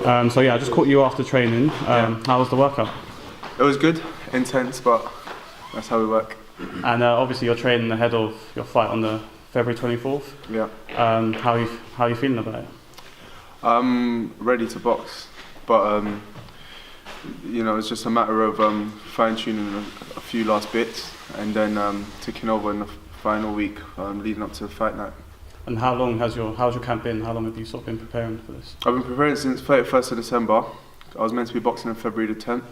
So yeah, I just caught you after training. How was the workout? It was good, intense, but that's how we work. And obviously you're training ahead of your fight on the February 24th. Yeah. How are you feeling about it? I'm ready to box, but it's just a matter of fine-tuning a few last bits and then ticking over in the final week leading up to the fight night. And how's your camp been? How long have you sort of been preparing for this? I've been preparing since 31st of December. I was meant to be boxing on February the 10th,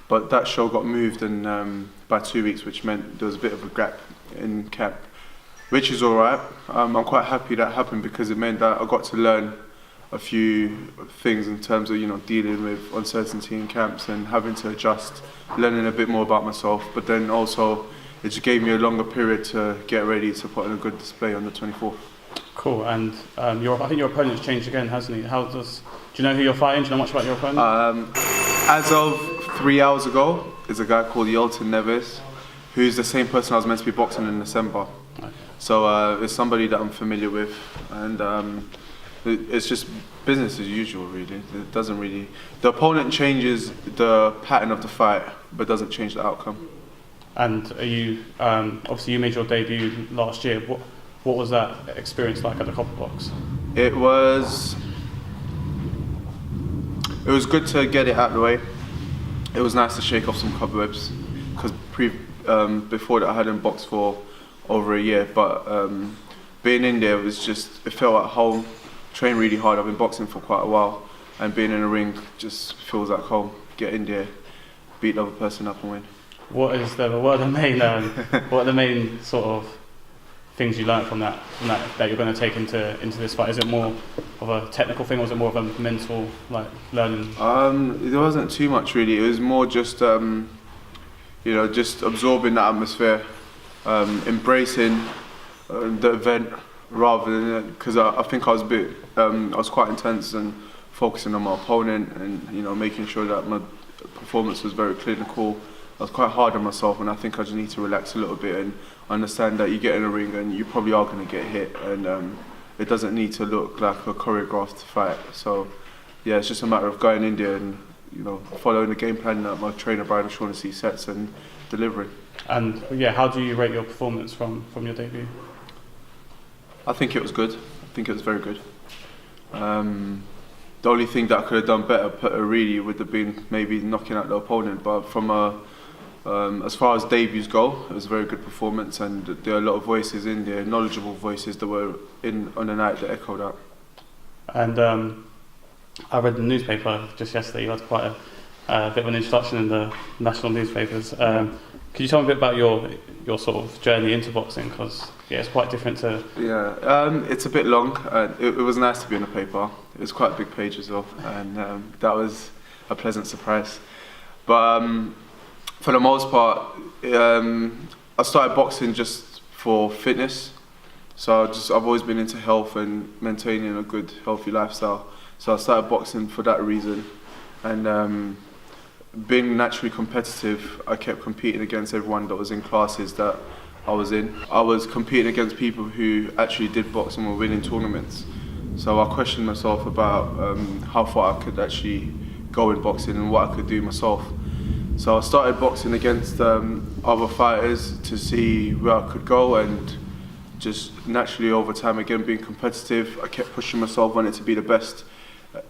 but that show got moved and by 2 weeks, which meant there was a bit of a gap in camp, which is all right. I'm quite happy that happened because it meant that I got to learn a few things in terms of dealing with uncertainty in camps and having to adjust, learning a bit more about myself. But then also it just gave me a longer period to get ready to put in a good display on the 24th. Cool. And I think your opponent's changed again, hasn't he? Do you know who you're fighting? Do you know much about your opponent? As of 3 hours ago, is a guy called Yolton Neves, who's the same person I was meant to be boxing in December. Okay. So it's somebody that I'm familiar with, and it's just business as usual, really. It doesn't really. The opponent changes the pattern of the fight, but doesn't change the outcome. And are you obviously you made your debut last year. What was that experience like at the Copper Box? It was good to get it out of the way. It was nice to shake off some cobwebs because before that I hadn't boxed for over a year. But being in there it felt at home. Trained really hard. I've been boxing for quite a while, and being in a ring just feels like home. Get in there, beat the other person up and win. What are the main sort of things you learned from that you're going to take into this fight? Is it more of a technical thing, or is it more of a mental learning? There wasn't too much really. It was more just just absorbing that atmosphere, embracing the event rather than because I think I was quite intense and focusing on my opponent and making sure that my performance was very clinical. I was quite hard on myself, and I think I just need to relax a little bit and understand that you get in a ring and you probably are going to get hit, and it doesn't need to look like a choreographed fight. So yeah, it's just a matter of going in there and following the game plan that my trainer Brian O'Shaughnessy sets and delivering. And yeah, how do you rate your performance from your debut? I think it was good. I think it was very good. The only thing that I could have done better really would have been maybe knocking out the opponent, but from as far as debuts go, it was a very good performance, and there are a lot of voices in there, knowledgeable voices that were in on the night that echoed that. And I read the newspaper just yesterday. You had quite a bit of an introduction in the national newspapers. Could you tell me a bit about your sort of journey into boxing? Because it's quite different to. Yeah, it's a bit long. It was nice to be in the paper. It was quite a big page as well, and that was a pleasant surprise. But for the most part, I started boxing just for fitness. So I've always been into health and maintaining a good, healthy lifestyle. So I started boxing for that reason, and being naturally competitive, I kept competing against everyone that was in classes that I was in. I was competing against people who actually did box and were winning tournaments. So I questioned myself about how far I could actually go in boxing and what I could do myself. So I started boxing against other fighters to see where I could go, and just naturally over time, again being competitive, I kept pushing myself, wanted to be the best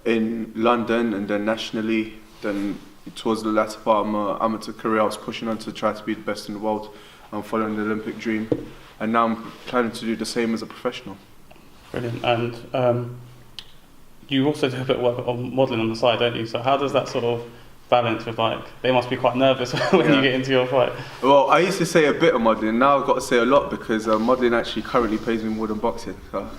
in London and then nationally. Then towards the latter part of my amateur career, I was pushing on to try to be the best in the world and following the Olympic dream. And now I'm planning to do the same as a professional. Brilliant. And you also do a bit of work on modelling on the side, don't you? So how does that sort of balance with they must be quite nervous when you get into your fight? Well, I used to say a bit of modelling. Now I've got to say a lot because modelling actually currently pays me more than boxing. So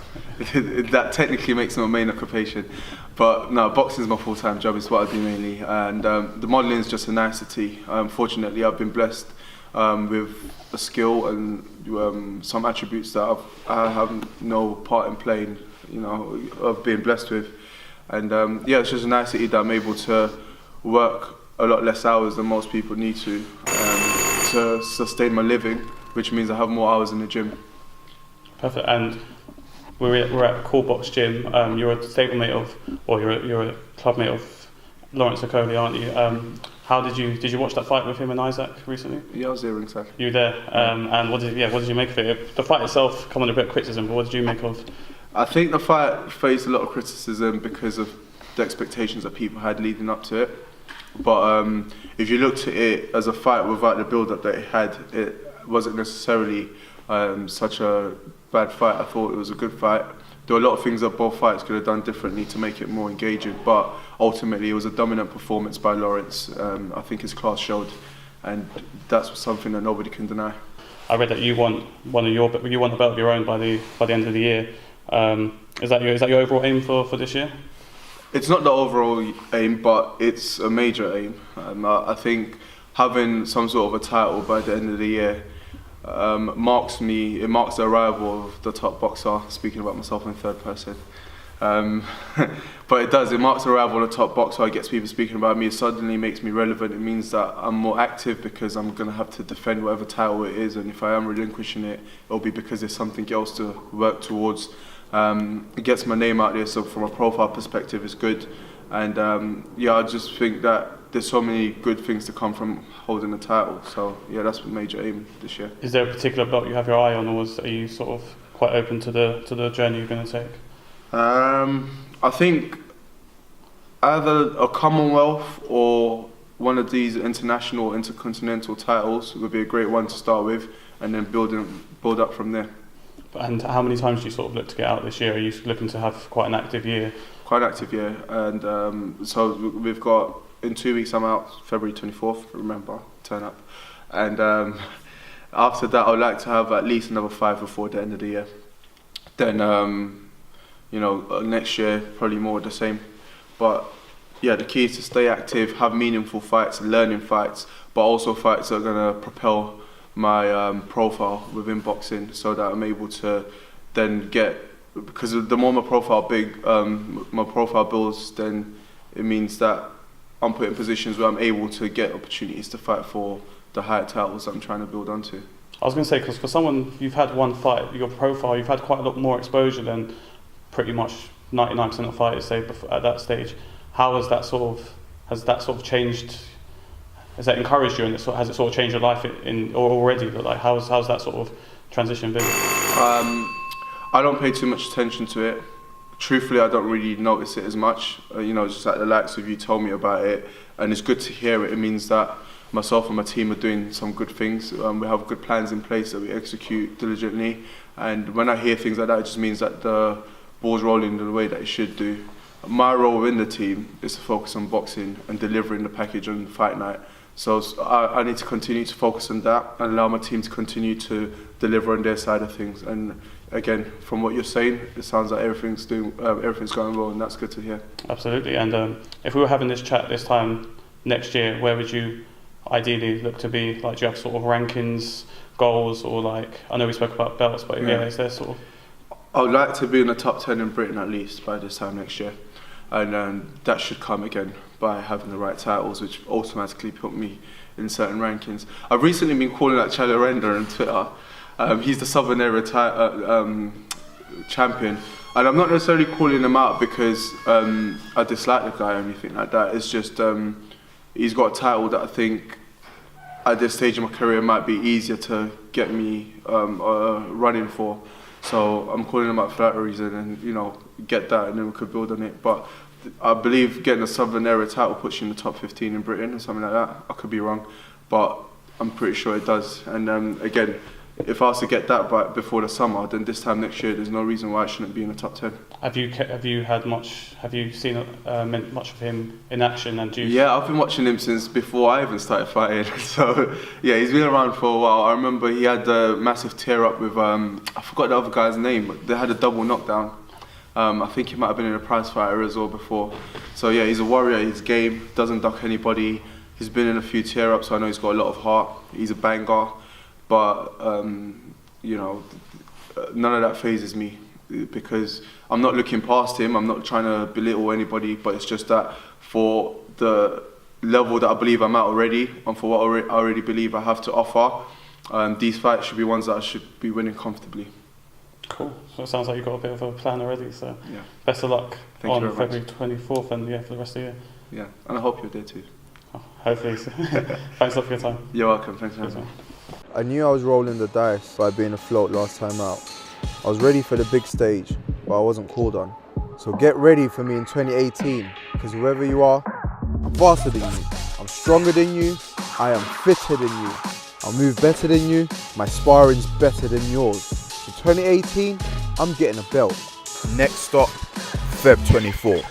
that technically makes it my main occupation. But no, boxing is my full-time job. It's what I do mainly. And the modelling is just a nicety. Fortunately, I've been blessed with a skill and some attributes that I have no part in playing, of being blessed with. And it's just a nicety that I'm able to work a lot less hours than most people need to sustain my living, which means I have more hours in the gym. Perfect. And we're at Cool Box Gym. You're a stablemate of, or you're a clubmate of Lawrence Okoli, aren't you? How did you watch that fight with him and Isaac recently? Yeah, I was there ringside. You were there, and what did you make of it? The fight itself come under a bit of criticism, but what did you make of? I think the fight faced a lot of criticism because of the expectations that people had leading up to it. But if you looked at it as a fight without the build-up that it had, it wasn't necessarily such a bad fight. I thought it was a good fight. There were a lot of things that both fights could have done differently to make it more engaging, but ultimately it was a dominant performance by Lawrence. I think his class showed, and that's something that nobody can deny. I read that you won the belt of your own by the end of the year. Is that your overall aim for this year? It's not the overall aim, but it's a major aim. I think having some sort of a title by the end of the year marks the arrival of the top boxer, speaking about myself in third person. But it marks the arrival of the top boxer. It gets people speaking about me. It suddenly makes me relevant. It means that I'm more active because I'm going to have to defend whatever title it is, and if I am relinquishing it, it'll be because there's something else to work towards. It gets my name out there, so from a profile perspective it's good, and I just think that there's so many good things to come from holding the title. So yeah, that's the major aim this year. Is there a particular belt you have your eye on, or are you sort of quite open to the journey you're going to take? I think either a Commonwealth or one of these international, intercontinental titles would be a great one to start with, and then build up from there. And how many times do you sort of look to get out this year? Are you looking to have quite an active year? Quite an active year, and so we've got, in 2 weeks I'm out, February 24th, remember, turn up. And after that I'd like to have at least another 5 before the end of the year. Then, next year, probably more of the same. But yeah, the key is to stay active, have meaningful fights, learning fights, but also fights that are going to propel my profile within boxing, so that I'm able to then get, because the more my profile builds, then it means that I'm put in positions where I'm able to get opportunities to fight for the higher titles that I'm trying to build onto. I was going to say, because for someone, you've had one fight, your profile, you've had quite a lot more exposure than pretty much 99% of fighters, say, at that stage. How has that sort of changed? Has that encouraged you, and has it sort of changed your life already? But like, how's that sort of transition been? I don't pay too much attention to it. Truthfully, I don't really notice it as much. Just like the likes of you told me about it, and it's good to hear it. It means that myself and my team are doing some good things. We have good plans in place that we execute diligently. And when I hear things like that, it just means that the ball's rolling in the way that it should do. My role within the team is to focus on boxing and delivering the package on fight night. So I need to continue to focus on that and allow my team to continue to deliver on their side of things. And again, from what you're saying, it sounds like everything's going well, and that's good to hear. Absolutely. And if we were having this chat this time next year, where would you ideally look to be? Like, do you have sort of rankings, goals, or like, I know we spoke about belts, but yeah, is there sort of? I would like to be in the top 10 in Britain at least by this time next year. And that should come again by having the right titles, which automatically put me in certain rankings. I've recently been calling out Cello Renda on Twitter. He's the Southern Area champion, and I'm not necessarily calling him out because I dislike the guy or anything like that. It's just he's got a title that I think at this stage of my career might be easier to get me running for. So I'm calling him out for that reason, and get that, and then we could build on it. But I believe getting a Southern Area title puts you in the top 15 in Britain or something like that. I could be wrong, but I'm pretty sure it does. And again, if I was to get that before the summer, then this time next year, there's no reason why I shouldn't be in the top 10. Have you seen much of him in action? And yeah, I've been watching him since before I even started fighting. So yeah, he's been around for a while. I remember he had a massive tear up with I forgot the other guy's name, but they had a double knockdown. I think he might have been in a prize fighter as well before. So yeah, he's a warrior. He's game, doesn't duck anybody. He's been in a few tear ups, so I know he's got a lot of heart. He's a banger. But none of that phases me, because I'm not looking past him. I'm not trying to belittle anybody, but it's just that for the level that I believe I'm at already, and for what I already believe I have to offer, these fights should be ones that I should be winning comfortably. Cool. So it sounds like you've got a bit of a plan already. So Yeah. best of luck Thank you on very February 24th and for the rest of the year. Yeah, and I hope you're there too. Oh, hopefully. Thanks a lot for your time. You're welcome. Thanks very Cheers, much. man. I knew I was rolling the dice by being afloat last time out. I was ready for the big stage, but I wasn't called on. So get ready for me in 2018, because whoever you are, I'm faster than you, I'm stronger than you, I am fitter than you, I'll move better than you, my sparring's better than yours. In 2018, I'm getting a belt. Next stop, Feb 24.